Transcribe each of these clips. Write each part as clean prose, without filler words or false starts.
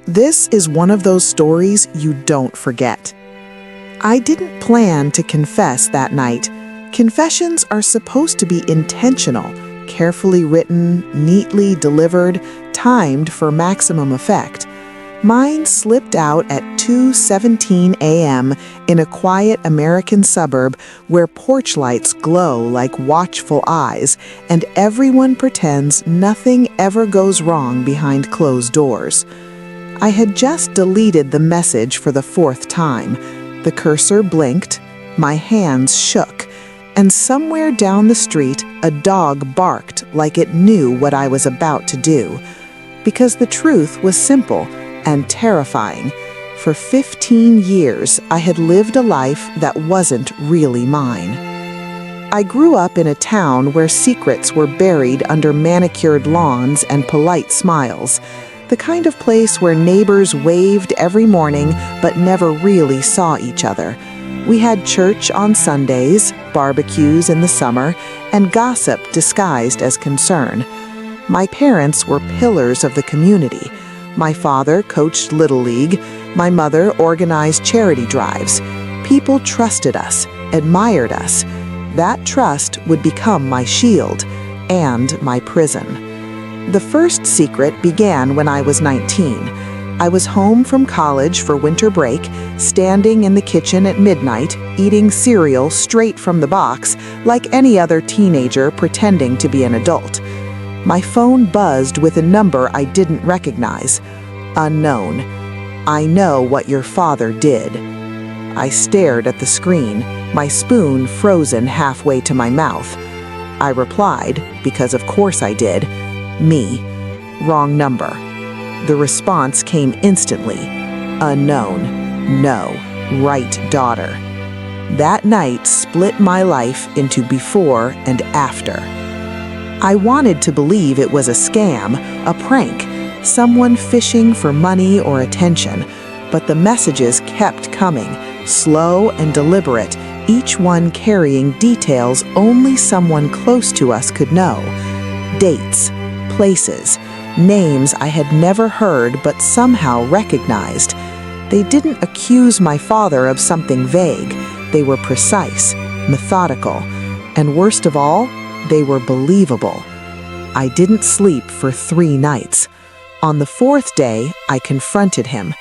This is one of those stories you don't forget. I didn't plan to confess that night. Confessions are supposed to be intentional, carefully written, neatly delivered, timed for maximum effect. Mine slipped out at 2:17 a.m. in a quiet American suburb where porch lights glow like watchful eyes and everyone pretends nothing ever goes wrong behind closed doors. I had just deleted the message for the fourth time. The cursor blinked, my hands shook, and somewhere down the street a dog barked like it knew what I was about to do. Because the truth was simple and terrifying. For 15 years, I had lived a life that wasn't really mine. I grew up in a town where secrets were buried under manicured lawns and polite smiles, the kind of place where neighbors waved every morning but never really saw each other. We had church on Sundays, barbecues in the summer, and gossip disguised as concern. My parents were pillars of the community. My father coached Little League. My mother organized charity drives. People trusted us, admired us. That trust would become my shield and my prison. The first secret began when I was 19. I was home from college for winter break, standing in the kitchen at midnight, eating cereal straight from the box, like any other teenager pretending to be an adult. My phone buzzed with a number I didn't recognize. Unknown. I know what your father did. I stared at the screen, my spoon frozen halfway to my mouth. I replied, because of course I did, me. Wrong number. The response came instantly. Unknown. No. Right daughter. That night split my life into before and after. I wanted to believe it was a scam, a prank, someone fishing for money or attention, but the messages kept coming, slow and deliberate, each one carrying details only someone close to us could know. Dates, places, names I had never heard but somehow recognized. They didn't accuse my father of something vague. They were precise, methodical, and worst of all, they were believable. I didn't sleep for 3 nights. On the 4th day, I confronted him.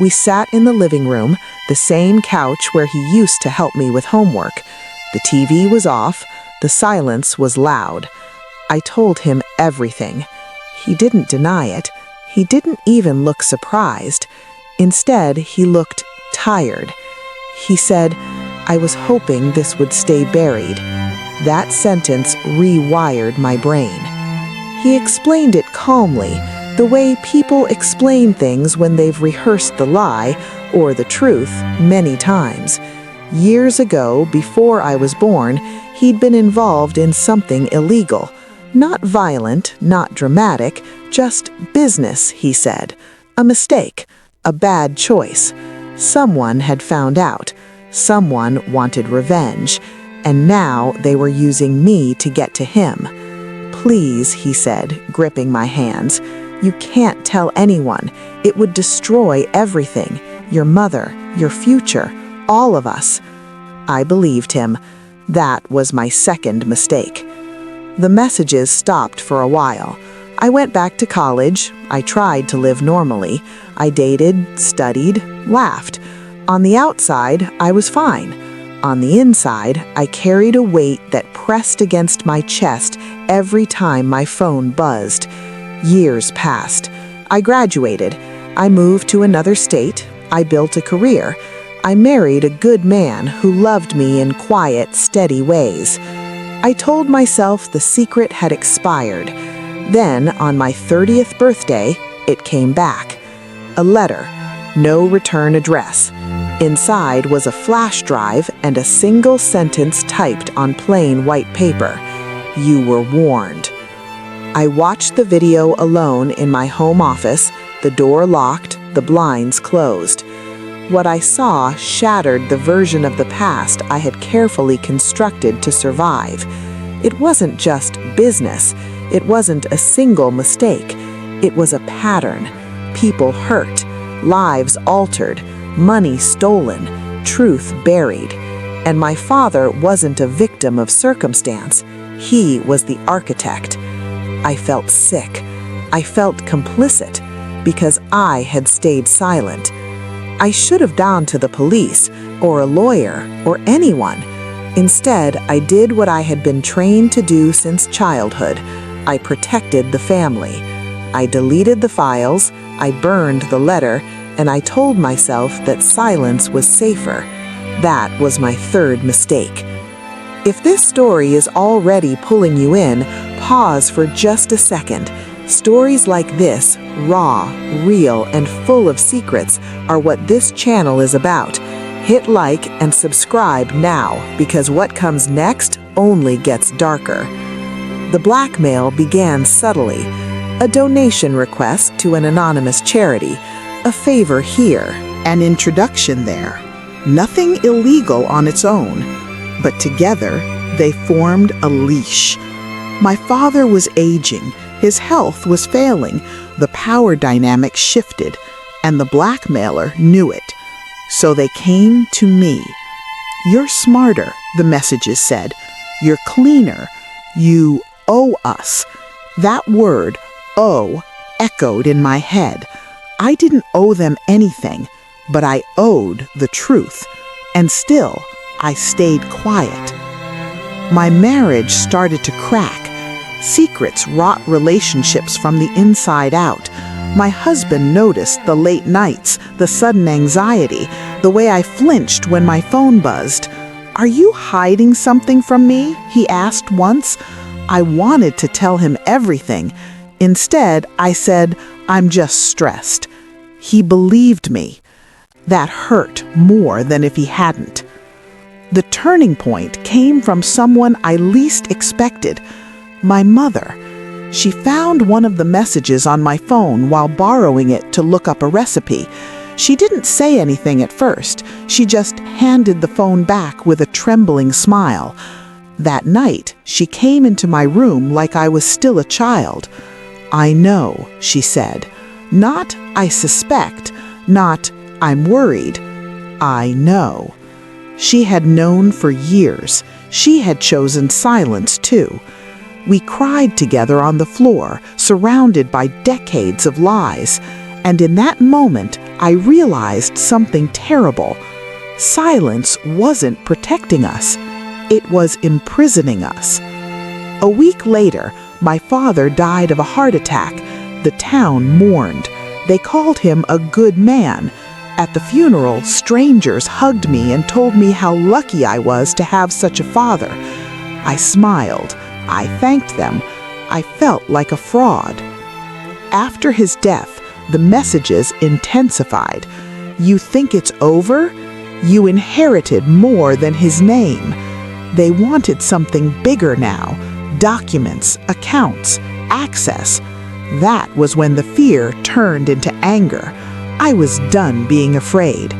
We sat in the living room, the same couch where he used to help me with homework. The TV was off, the silence was loud. I told him everything. He didn't deny it. He didn't even look surprised. Instead, he looked tired. He said, "I was hoping this would stay buried." That sentence rewired my brain. He explained it calmly, the way people explain things when they've rehearsed the lie or the truth many times. Years ago, before I was born, he'd been involved in something illegal. Not violent, not dramatic, just business, he said. A mistake, a bad choice. Someone had found out. Someone wanted revenge. And now they were using me to get to him. "Please," he said, gripping my hands. "You can't tell anyone. It would destroy everything. Your mother, your future, all of us." I believed him. That was my second mistake. The messages stopped for a while. I went back to college. I tried to live normally. I dated, studied, laughed. On the outside, I was fine. On the inside, I carried a weight that pressed against my chest every time my phone buzzed. Years passed. I graduated. I moved to another state. I built a career. I married a good man who loved me in quiet, steady ways. I told myself the secret had expired. Then, on my 30th birthday, it came back. A letter. No return address. Inside was a flash drive and a single sentence typed on plain white paper. "You were warned." I watched the video alone in my home office, the door locked, the blinds closed. What I saw shattered the version of the past I had carefully constructed to survive. It wasn't just business. It wasn't a single mistake. It was a pattern. People hurt. lives altered, money stolen, truth buried. And my father wasn't a victim of circumstance. He was the architect. I felt sick. I felt complicit because I had stayed silent. I should have gone to the police or a lawyer or anyone. Instead, I did what I had been trained to do since childhood. I protected the family. I deleted the files, I burned the letter, and I told myself that silence was safer. That was my third mistake. If this story is already pulling you in, pause for just a second. Stories like this, raw, real, and full of secrets, are what this channel is about. Hit like and subscribe now, because what comes next only gets darker. The blackmail began subtly. A donation request to an anonymous charity, a favor here, an introduction there. Nothing illegal on its own, but together they formed a leash. My father was aging, his health was failing, the power dynamic shifted, and the blackmailer knew it. So they came to me. "You're smarter," the messages said. "You're cleaner. You owe us." That word, owe, echoed in my head. I didn't owe them anything, but I owed the truth. And still, I stayed quiet. My marriage started to crack. Secrets rot relationships from the inside out. My husband noticed the late nights, the sudden anxiety, the way I flinched when my phone buzzed. "Are you hiding something from me?" he asked once. I wanted to tell him everything. Instead, I said, "I'm just stressed." He believed me. That hurt more than if he hadn't. The turning point came from someone I least expected, my mother. She found one of the messages on my phone while borrowing it to look up a recipe. She didn't say anything at first. She just handed the phone back with a trembling smile. That night, she came into my room like I was still a child. "I know," she said. Not, "I suspect," not, "I'm worried." I know. She had known for years. She had chosen silence, too. We cried together on the floor, surrounded by decades of lies. And in that moment, I realized something terrible. Silence wasn't protecting us. It was imprisoning us. A week later, my father died of a heart attack. The town mourned. They called him a good man. At the funeral, strangers hugged me and told me how lucky I was to have such a father. I smiled. I thanked them. I felt like a fraud. After his death, the messages intensified. "You think it's over? You inherited more than his name." They wanted something bigger now. Documents, accounts, access. That was when the fear turned into anger. I was done being afraid.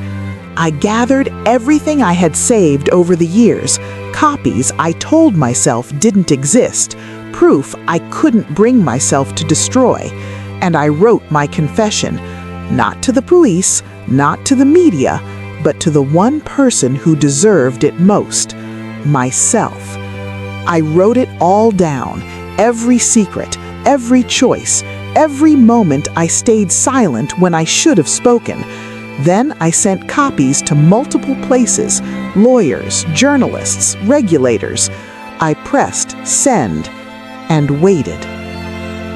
I gathered everything I had saved over the years, copies I told myself didn't exist, proof I couldn't bring myself to destroy, and I wrote my confession, not to the police, not to the media, but to the one person who deserved it most, myself. I wrote it all down, every secret, every choice, every moment I stayed silent when I should have spoken. Then I sent copies to multiple places, lawyers, journalists, regulators. I pressed send and waited.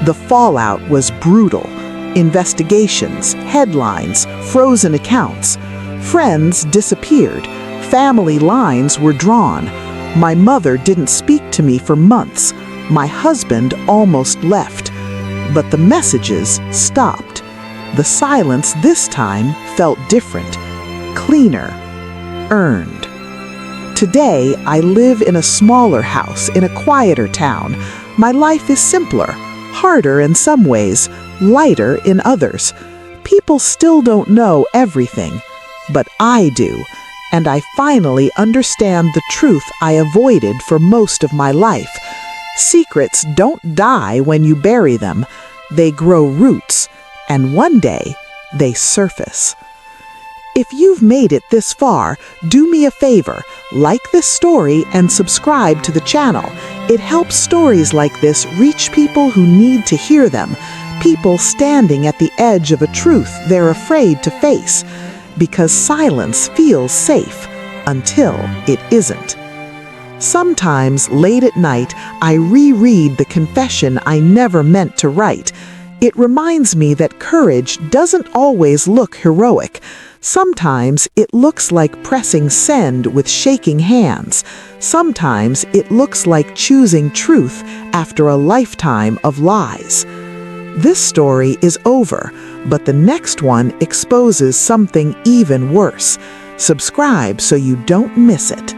The fallout was brutal. Investigations, headlines, frozen accounts. Friends disappeared. Family lines were drawn. My mother didn't speak to me for months. My husband almost left. But the messages stopped. The silence this time felt different, cleaner, earned. Today, I live in a smaller house in a quieter town. My life is simpler, harder in some ways, lighter in others. People still don't know everything, but I do, and I finally understand the truth I avoided for most of my life. Secrets don't die when you bury them. They grow roots, and one day they surface. If you've made it this far, do me a favor, like this story and subscribe to the channel. It helps stories like this reach people who need to hear them, people standing at the edge of a truth they're afraid to face, because silence feels safe until it isn't. Sometimes, late at night, I reread the confession I never meant to write. It reminds me that courage doesn't always look heroic. Sometimes it looks like pressing send with shaking hands. Sometimes it looks like choosing truth after a lifetime of lies. This story is over, but the next one exposes something even worse. Subscribe so you don't miss it.